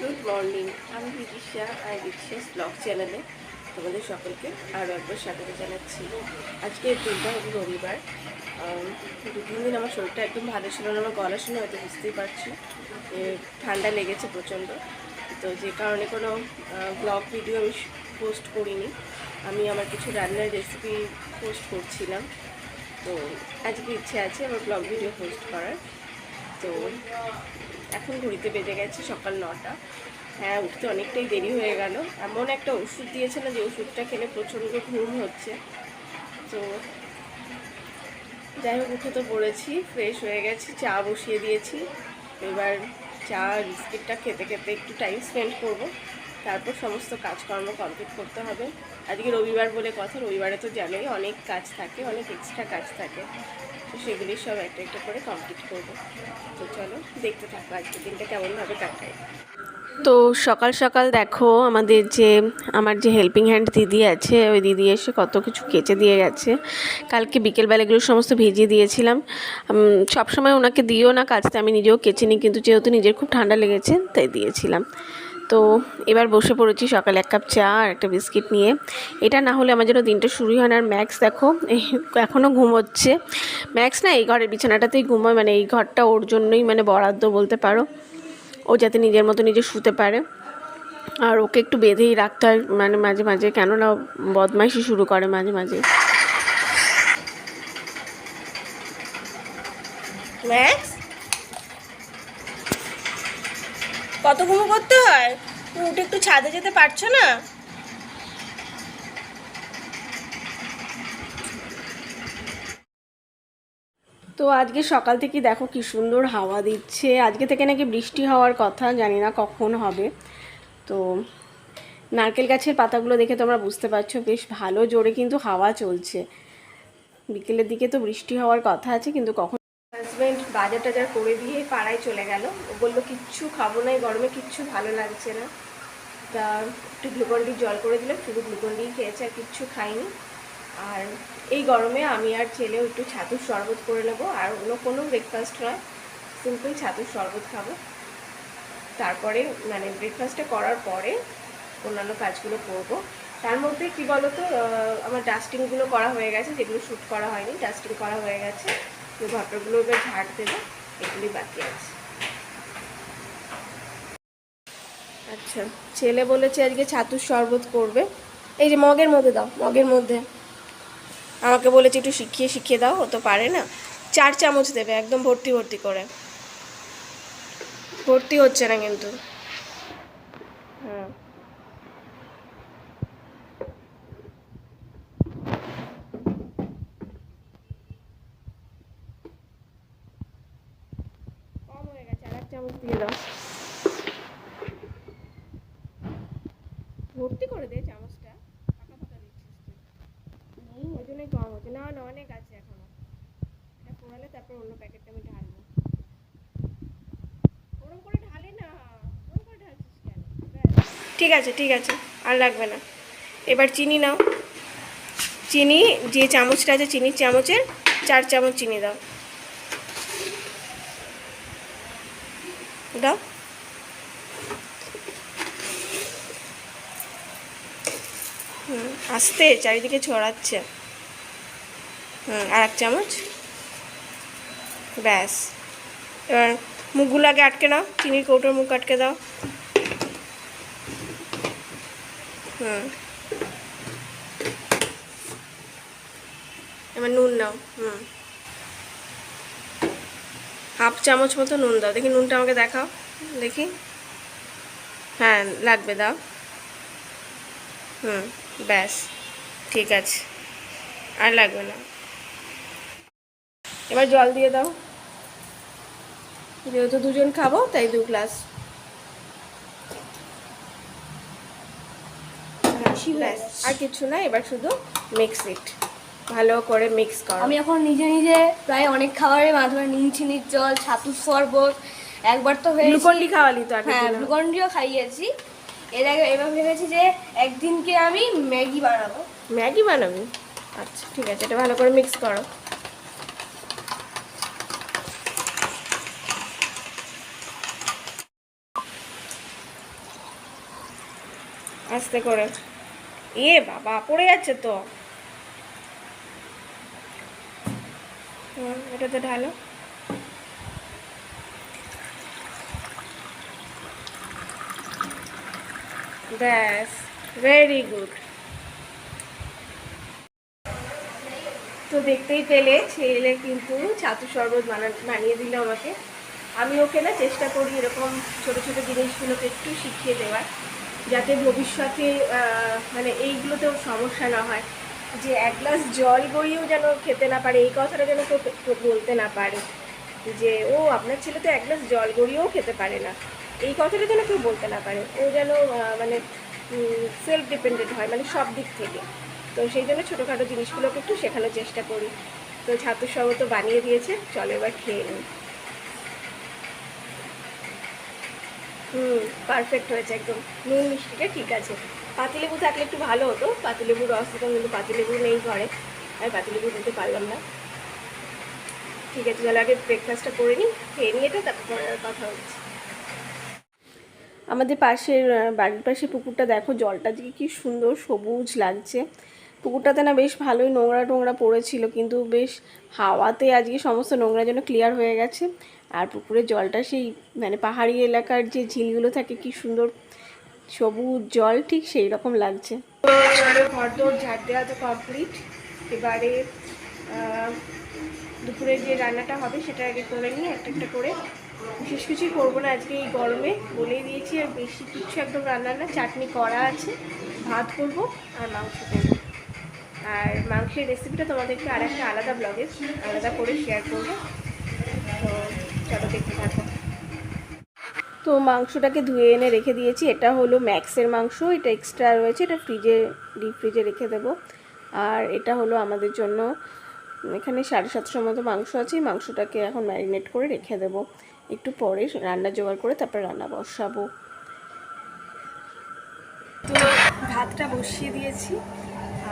Good morning, আমি বিদিশা আর বিদিশাস blog চ্যানেলে তোমাদের সকলকে আরও একবার স্বাগত জানাচ্ছি। আজকে দিনটা হলো রবিবার। দু তিন দিন আমার শরীরটা একদম ভালো ছিল না, আমার গলা শুনে হয়তো বুঝতেই পারছি ঠান্ডা লেগেছে প্রচণ্ড। তো যে কারণে কোনো ব্লগ ভিডিও আমি পোস্ট করিনি। আমি আমার কিছু রান্নার রেসিপি পোস্ট করছিলাম। তো আজকে ইচ্ছে আছে আমার ব্লগ ভিডিও পোস্ট করার। তো এখন ঘড়িতে বেজে গেছে সকাল 9টা। হ্যাঁ, উঠতে অনেকটাই দেরি হয়ে গেল। এমন একটা ওষুধ দিয়েছে না, যে ওষুধটা খেলে প্রচণ্ড ঘুম হচ্ছে। তো যাই হোক, উঠে তো পড়েছি, ফ্রেশ হয়ে গেছি, চা বসিয়ে দিয়েছি। এবার চা বিস্কিটটা খেতে খেতে একটু টাইম স্পেন্ড করব, তারপর সমস্ত কাজকর্ম কমপ্লিট করতে হবে। আজকে রবিবার বলে কথা, রবিবারে তো জানোই অনেক কাজ থাকে, অনেক এক্সট্রা কাজ থাকে। তো সেগুলি সব একটা একটা করে কমপ্লিট করব। তো চলো দেখতে থাকো আজকে দিনটা কেমনভাবে কাটাই। তো সকাল সকাল দেখো, আমার যে হেল্পিং হ্যান্ড দিদি আছে, ওই দিদি এসে কত কিছু কেচে দিয়ে গেছে। কালকে বিকেলবেলা এগুলো সমস্ত ভিজিয়ে দিয়েছিলাম। সবসময় ওনাকে দিও না কাচতে, আমি নিজেও কেচে নিই, কিন্তু যেহেতু নিজের খুব ঠান্ডা লেগেছে তাই দিয়েছিলাম। তো এবার বসে পড়েছি সকালে 1 কাপ চা আর একটা বিস্কিট নিয়ে। এটা না হলে আমার জন্য দিনটা শুরুই হয় না। আর ম্যাক্স দেখো এখনও ঘুমোচ্ছে। ম্যাক্স না এই ঘরের বিছানাটাতেই ঘুমোয়, মানে এই ঘরটা ওর জন্যই মানে বরাদ্দ বলতে পারো। ও যাতে নিজের মতো নিজে শুতে পারে, আর ওকে একটু বেঁধেই রাখতে হয় মানে মাঝে মাঝে, কেননা বদমাইশি শুরু করে মাঝে মাঝে। ম্যাক্স, কত ঘুমো করতে হয়? তুমি উঠে একটু ছাদে যেতে পারছো না? তো আজকে সকাল থেকে দেখো কি সুন্দর হাওয়া দিচ্ছে। আজকে থেকে নাকি বৃষ্টি হওয়ার কথা, জানি না কখন হবে। তো নারকেল গাছের পাতাগুলো দেখে তোমরা বুঝতে পারছো বেশ ভালো জোরে কিন্তু হাওয়া চলছে। বিকেলের দিকে তো বৃষ্টি হওয়ার কথা আছে, কিন্তু কখন। হাজব্যান্ড বাজার টাজার করে দিয়ে পাড়ায় চলে গেল। ও বললো কিচ্ছু খাবো না, গরমে কিচ্ছু ভালো লাগছে না। তা একটু গ্লুকন-ডি জল করে দিলাম, শুধু গ্লুকন-ডি খেয়েছে, আর কিচ্ছু খাইনি। আর এই গরমে আমি আর ছেলেও একটু ছাতুর শরবত করে নেবো, আর অন্য কোনো ব্রেকফাস্ট নয়, সিম্পল ছাতুর শরবত খাবো। তারপরে মানে ব্রেকফাস্টটা করার পরে অন্যান্য কাজগুলো করবো। তার মধ্যে কি বলতো, আমার ডাস্টিংগুলো করা হয়ে গেছে, যেগুলো শ্যুট করা হয়নি ডাস্টিং করা হয়ে গেছে। তো ঘরটাগুলো এবার ঝাড় দেবো, এগুলি বাকি আছে। আচ্ছা, ছেলে বলেছে আজকে ছাতুর শরবত করবে। এই যে মগের মধ্যে দাও, মগের মধ্যে। আমাকে বলেছে একটু শিখিয়ে শিখিয়ে দাও, ও তো পারে না। 4 চামচ দেবে, একদম ভর্তি ভর্তি করে। ভর্তি হচ্ছে না কিন্তু। হ্যাঁ, কম হয়ে গেছে, আর 1 চামচ দিয়ে দাও। ভর্তি করে দে চামচটা, ফাঁকা ফাঁকা দিচ্ছিস তুই, ওই জন্যই কম হচ্ছে। না না, অনেক আছে এখনো। এটা পোড়ালে তারপর অন্য প্যাকেটটা আমি ঢালবো। ওরম করে ঢালে না, ওরম করে ঢালছিস কেন? ঠিক আছে ঠিক আছে, আর লাগবে না। এবার চিনি নাও। চিনি, যে চামচটা আছে চিনির চামচের 4 চামচ চিনি দাও। দাও। আস্তে, চারিদিকে ছড়াচ্ছে। আর 1 চামচ। ব্যাস। এবার মুখগুলো আগে আটকে নাও, চিনির কৌটোর মুখ আটকে দাও। এবার নুন নাও। 1/2 চামচ মতো নুন দাও। দেখি নুনটা আমাকে দেখাও, দেখি। হ্যাঁ লাগবে, দাও। ব্যাস, ঠিক আছে, আর লাগবে না। এবার জল দিয়ে দাও, যেহেতু 2 জন খাবো তাই 2 গ্লাস। ব্যাস, আর কিছু না। এবার শুধু মিক্স ইট, ভালো করে মিক্স করো। আমি এখন নিজে নিজে প্রায় অনেক খাবারের মাধ্যমে নিম চিনির জল, ছাতুর শরবত, একবার তো হয়েছে গ্লুকন-ডি খাওয়ালি তো আগে। হ্যাঁ, গ্লুকন-ডিও খাইয়েছি। এর আগে এবার ভেবেছি যে একদিনকে আমি ম্যাগি বানাবো। ম্যাগি বানাবি? আচ্ছা ঠিক আছে, এটা ভালো করে মিক্স করো। আস্তে করে। বাবা পড়ে যাচ্ছে তো। এটাতে ঢালো। ব্যাস, ভেরি গুড। তো দেখতেই পেলে ছেলে কিন্তু ছাতু শরবত বানিয়ে দিল আমাকে। আমি ওকে না চেষ্টা করি এরকম ছোটো ছোটো জিনিসগুলোকে একটু শিখিয়ে দেওয়ার, যাতে ভবিষ্যতে মানে এইগুলোতেও সমস্যা না হয়। যে এক গ্লাস জল গড়িয়েও যেন খেতে না পারে, এই কথাটা যেন কেউ বলতে না পারে যে ও আপনার ছেলে তো এক গ্লাস জল গড়িয়েও খেতে পারে না, এই কথাটা যেন কেউ বলতে না পারে। ও যেন মানে সেলফ ডিপেন্ডেন্ট হয়, মানে সব দিক থেকে। তো সেই জন্য ছোটোখাটো জিনিসগুলোকে একটু শেখানোর চেষ্টা করি। তো ছাতুর শরবত তো বানিয়ে দিয়েছে, চলো এবার খেয়ে নিই। পারফেক্ট হয়েছে একদম, নুন মিষ্টিটা ঠিক আছে। পাতিলেবু থাকলে একটু ভালো হতো, পাতিলেবুর রস দিতাম, কিন্তু পাতিলেবু নেই ঘরে, আমি পাতিলেবু দিতে পারলাম না। ঠিক আছে, চলো আগে ব্রেকফাস্টটা করে নিই, খেয়ে নিয়ে এটা তারপর কথা হচ্ছে। আমাদের পাশের বাড়ির পাশে পুকুরটা দেখো, জলটা দিকে কি সুন্দর সবুজ লাগছে। পুকুরটাতে না বেশ ভালোই নোংরা টোংরা পড়েছিল, কিন্তু বেশ হাওয়াতে আজকে সমস্ত নোংরা যেন ক্লিয়ার হয়ে গেছে। আর পুকুরের জলটা সেই মানে পাহাড়ি এলাকার যে ঝিলগুলো থাকে কি সুন্দর সবুজ জল, ঠিক সেই রকম লাগছে। ঘর দৌড় ঝাড় দেওয়া তো কমপ্লিট। এবারে দুপুরে যে রান্নাটা হবে সেটা আগে করে নিয়ে একটা একটা করে, বিশেষ কিছুই করবো না আজকে এই গরমে, বলেই দিয়েছি। আর বেশি কিছু একদম রান্না না, চাটনি করা আছে, ভাত করবো আর মাংস করবো। আর মাংসের রেসিপিটা তোমাদেরকে আর একটা আলাদা ব্লগে আলাদা করে শেয়ার করবো, তো চলো দেখতে থাকো। তো মাংসটাকে ধুয়ে এনে রেখে দিয়েছি, এটা হলো ম্যাক্সের মাংস, এটা এক্সট্রা রয়েছে, এটা ডিপ ফ্রিজে রেখে দেবো। আর এটা হলো আমাদের জন্য, এখানে 750 মতো মাংস আছে, মাংসটাকে এখন ম্যারিনেট করে রেখে দেবো, একটু পরে রান্না জোগাড় করে তারপর রান্না বসাবো। তো ভাতটা বসিয়ে দিয়েছি,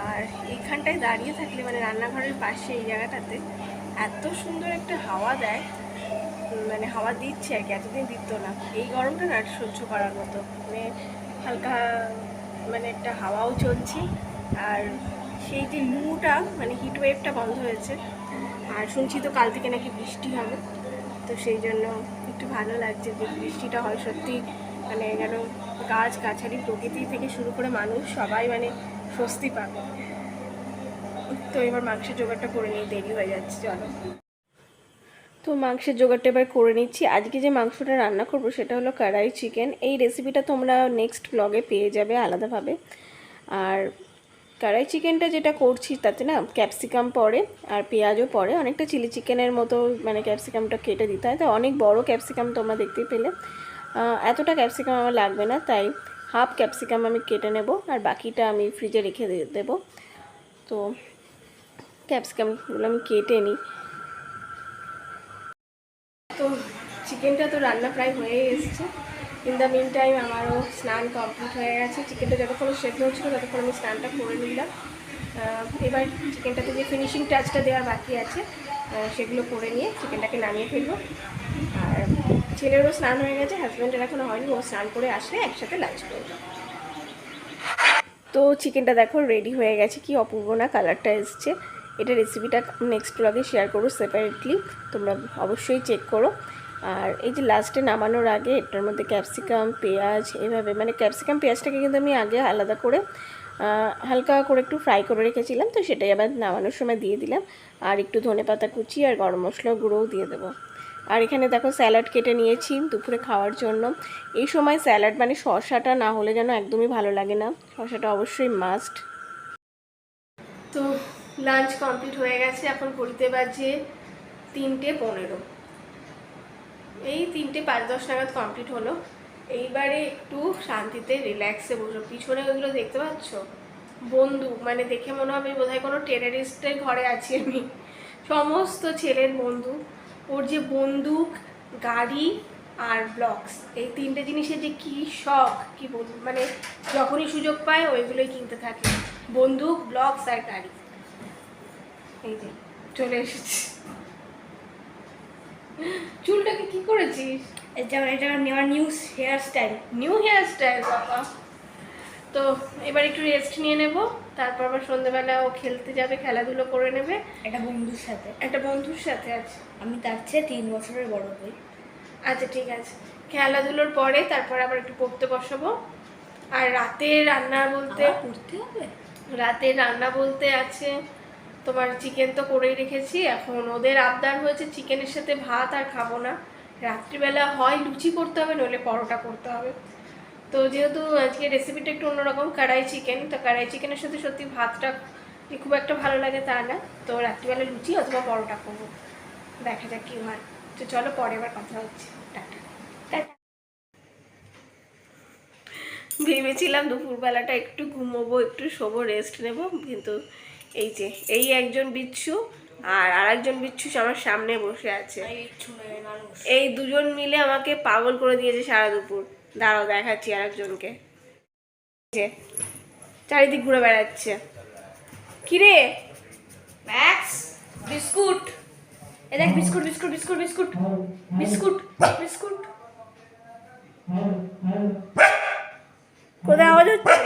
আর এইখানটায় দাঁড়িয়ে থাকলে মানে রান্নাঘরের পাশে এই জায়গাটাতে এত সুন্দর একটা হাওয়া দেয়, মানে হাওয়া দিচ্ছে আর কি, এতদিন দিত না। এই গরমটা না সহ্য করার মতো, মানে হালকা মানে একটা হাওয়াও চলছে। আর সেই যে লুটা মানে হিট ওয়েভটা বন্ধ হয়েছে, আর শুনছি তো কাল থেকে নাকি বৃষ্টি হবে, তো সেই জন্য একটু ভালো লাগছে যে বৃষ্টিটা হয় সত্যি, মানে যেন গাছ গাছালি প্রকৃতি থেকে শুরু করে মানুষ সবাই মানে স্বস্তি পাবে। তো এবার মাংসের জোগাড়টা করে নিয়ে দেরি হয়ে যাচ্ছে, চলো। তো মাংসের জোগাড়টা এবার করে নিচ্ছি। আজকে যে মাংসটা রান্না করব সেটা হলো কড়াই চিকেন। এই রেসিপিটা তোমরা নেক্সট ব্লগে পেয়ে যাবে আলাদাভাবে। আর কড়াই চিকেনটা যেটা করছি তাতে না ক্যাপসিকাম পড়ে আর পেঁয়াজও পড়ে, অনেকটা চিলি চিকেনের মতো, মানে ক্যাপসিকামটা কেটে দিতে হয়। তো অনেক বড় ক্যাপসিকাম তোমরা দেখতেই পেলে, এতটা ক্যাপসিকাম আমার লাগবে না, তাই হাফ ক্যাপসিকাম আমি কেটে নেব, আর বাকিটা আমি ফ্রিজে রেখে দেবো। তো ক্যাপসিকামগুলো আমি কেটে নিই। তো চিকেনটা তো রান্না প্রায় হয়ে এসেছে। ইন দ্য মিন টাইম আমারও স্নান কমপ্লিট হয়ে গেছে। চিকেনটা যতক্ষণ সেদ্ধ হচ্ছিলো ততক্ষণ আমি স্নানটা করে নিলাম। এবার চিকেনটাতে যে ফিনিশিং টাচটা দেওয়ার বাকি আছে সেগুলো করে নিয়ে চিকেনটাকে নামিয়ে ফেলবো। আর ছেলেরও স্নান হয়ে গেছে, হাজব্যান্ডের এখনও হয়নি, ও স্নান করে আসলে একসাথে লাঞ্চ করবো। তো চিকেনটা দেখো রেডি হয়ে গেছে, কি অপূর্ব না কালারটা এসছে। এটা রেসিপিটা নেক্সট ব্লগে শেয়ার করবো সেপারেটলি, তোমরা অবশ্যই চেক করো। আর এই যে লাস্টে নামানোর আগে এটার মধ্যে ক্যাপসিকাম পেঁয়াজ এভাবে, মানে ক্যাপসিকাম পেঁয়াজটাকে কিন্তু আমি আগে আলাদা করে হালকা করে একটু ফ্রাই করে রেখেছিলাম, তো সেটাই আবার নামানোর সময় দিয়ে দিলাম। আর একটু ধনেপাতা কুচি আর গরম মশলা গুঁড়োও দিয়ে দেবো। আর এখানে দেখো স্যালাড কেটে নিয়েছি দুপুরে খাওয়ার জন্য। এই সময় স্যালাড মানে শসাটা না হলে যেন একদমই ভালো লাগে না, শসাটা অবশ্যই মাস্ট। তো লাঞ্চ কমপ্লিট হয়ে গেছে, এখন ঘড়িতে বাজে 3:15, এই 3:05-10 নাগাদ কমপ্লিট হলো। এইবারে একটু শান্তিতে রিল্যাক্সে বসো। পিছনে ওইগুলো দেখতে পাচ্ছ বন্দুক, মানে দেখে মনে হবে বোধহয় কোনো টেররিস্টের ঘরে আছি আমি। সমস্ত ছেলের বন্দুক, ওর যে বন্দুক, গাড়ি আর ব্লকস, এই তিনটে জিনিসের যে কী শখ কি বলবো, মানে যখনই সুযোগ পায় ওইগুলোই কিনতে থাকে, বন্দুক ব্লকস আর গাড়ি। এই যে চলে এসেছি। চুলটাকে কি করেছিস? এটা নেওয়ার নিউ হেয়ার স্টাইল বাবা। তো এবার একটু রেস্ট নিয়ে নেব, তারপর আবার সন্ধ্যেবেলা ও খেলতে যাবে, খেলাধুলো করে নেবে একটা বন্ধুর সাথে। একটা বন্ধুর সাথে। আছে আমি তার চেয়ে 3 বছরের বড় হই। আচ্ছা ঠিক আছে, খেলাধুলোর পরে তারপর আবার একটু পড়তে বসাবো। আর রাতে রান্না বলতে পড়তে হবে। রাতে রান্না বলতে আছে তোমার চিকেন তো করেই রেখেছি, এখন ওদের আবদার হয়েছে চিকেনের সাথে ভাত আর খাবো না, রাত্রিবেলা হয় লুচি করতে হবে নইলে পরোটা করতে হবে। তো যেহেতু আজকে রেসিপিটা একটু অন্যরকম, কড়াই চিকেন, তো কড়াই চিকেনের সাথে সত্যি ভাতটা খুব একটা ভালো লাগে তা না, তো রাত্রিবেলা লুচি অথবা পরোটা করবো, দেখা যাক কি হয়। তো চলো পরে আবার কথা হচ্ছে, টাটা টাটা। ভেবেছিলাম দুপুরবেলাটা একটু ঘুমোবো, একটু শোবো, রেস্ট নেব, কিন্তু এই যে এই একজন বিচ্ছু আর আরেকজন বিচ্ছু আমার সামনে বসে আছে, এই দুজন মিলে আমাকে পাগল করে দিয়েছে সারা দুপুর। দাঁড়াও দেখাচ্ছি আরেকজনকে, যে চারিদিক ঘুরে বেড়াচ্ছে। কিরে ম্যাক্স, বিস্কুট। এ দেখ biscuit biscuit biscuit biscuit biscuit biscuit. কোথায় আওয়াজ হচ্ছে?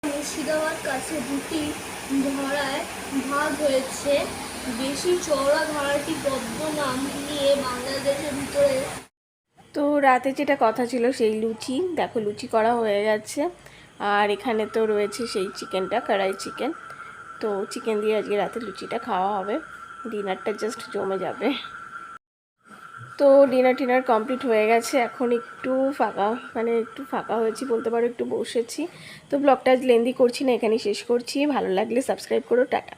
মুর্শিদাবাদ কাছে দুটি ধারায় ভাগ হয়েছে। বেশি চওড়া ধারাটি পদ্মনাম নিয়ে বাংলাদেশের ভিতরে। তো রাতে যেটা কথা ছিল সেই লুচি, দেখো লুচি করা হয়ে গেছে, আর এখানে তো রয়েছে সেই চিকেনটা, কড়াই চিকেন। তো চিকেন দিয়ে আজকে রাতে লুচিটা খাওয়া হবে, ডিনারটা জাস্ট জমে যাবে। তো ডিনার কমপ্লিট হয়ে গেছে, এখন একটু ফাঁকা, মানে একটু ফাঁকা হয়েছি বলতে পারো, একটু বসেছি। তো ব্লগটা আজ লেন্দি করছি না, এখানেই শেষ করছি। ভালো লাগলে সাবস্ক্রাইব করো, টাটা।